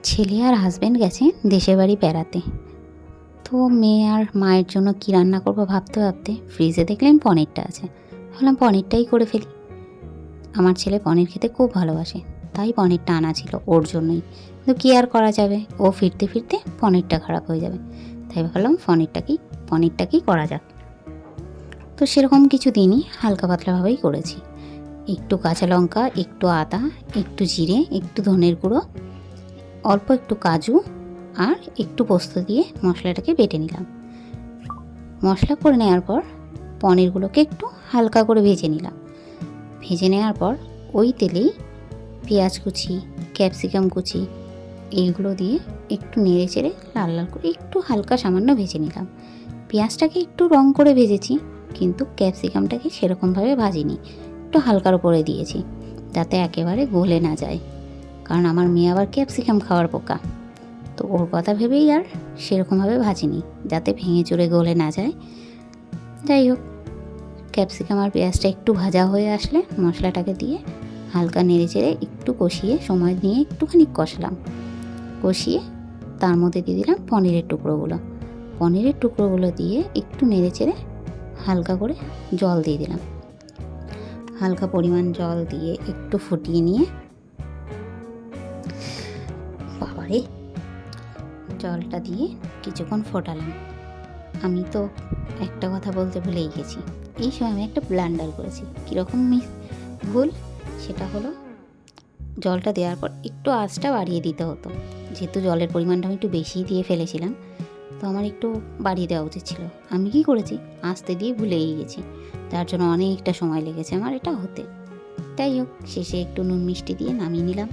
ছেলে আর হাজব্যান্ড গেছে দেশের বাড়ি বেড়াতে। তো মেয়ে আর মায়ের জন্য কী রান্না করবো ভাবতে ভাবতে ফ্রিজে দেখলেন পনিরটা আছে, ভাবলাম পনিরটাই করে ফেলি। আমার ছেলে পনির খেতে খুব ভালোবাসে, তাই পনিরটা আনা ছিল ওর জন্যই। কিন্তু কী আর করা যাবে, ও ফিরতে ফিরতে পনিরটা খারাপ হয়ে যাবে, তাই ভাবলাম পনিরটাকেই করা যাক। তো সেরকম কিছু দিনই হালকা পাতলাভাবেই করেছি। একটু কাঁচা লঙ্কা, একটু আদা, একটু জিরে, একটু ধনের গুঁড়ো, অল্প একটু কাজু আর একটু পোস্ত দিয়ে মশলাটাকে বেটে নিলাম। মশলা করে নেওয়ার পর পনিরগুলোকে একটু হালকা করে ভেজে নিলাম। ভেজে নেওয়ার পর ওই তেলেই পেঁয়াজ কুচি, ক্যাপসিকাম কুচি এইগুলো দিয়ে একটু নেড়ে চেড়ে লাল লাল করে একটু হালকা সামান্য ভেজে নিলাম। পেঁয়াজটাকে একটু রং করে ভেজেছি, কিন্তু ক্যাপসিকামটাকে সেরকমভাবে ভাজিনি, একটু হালকার উপরে দিয়েছি যাতে একেবারে গলে না যায়, কারণ আমার মেয়ে আবার ক্যাপসিকাম খাওয়ার পোকা। তো ওর কথা ভেবেই আর সেরকমভাবে ভাজিনি, যাতে ভেঙে চুরে গলে না যায়। যাই হোক, ক্যাপসিকাম আর পেঁয়াজটা একটু ভাজা হয়ে আসলে মশলাটাকে দিয়ে হালকা নেড়ে চেড়ে একটু কষিয়ে সময় নিয়ে একটুখানি কষিয়ে তার মধ্যে দিয়ে দিলাম পনিরের টুকরোগুলো দিয়ে একটু নেড়ে চেড়ে হালকা করে জল দিয়ে দিলাম। হালকা পরিমাণ জল দিয়ে একটু ফুটিয়ে নিয়ে, বাবারে, জলটা দিয়ে কিছুক্ষণ ফোটালাম। আমি তো একটা কথা বলতে ভুলেই গেছি, এই সময় আমি একটা ব্লান্ডার করেছি। কীরকম ভুল, সেটা হলো জলটা দেওয়ার পর একটু আঁচটা বাড়িয়ে দিতে হতো। যেহেতু জলের পরিমাণটা আমি একটু বেশিই দিয়ে ফেলেছিলাম, তো আমার একটু বাড়িয়ে দেওয়া উচিত ছিল। আমি কি করেছি, আস্তে দিয়ে ভুলেই গেছি, যার জন্য অনেকটা সময় লেগেছে আমার এটা হতে। যাই হোক, শেষে একটু নুন মিষ্টি দিয়ে নামিয়ে নিলাম।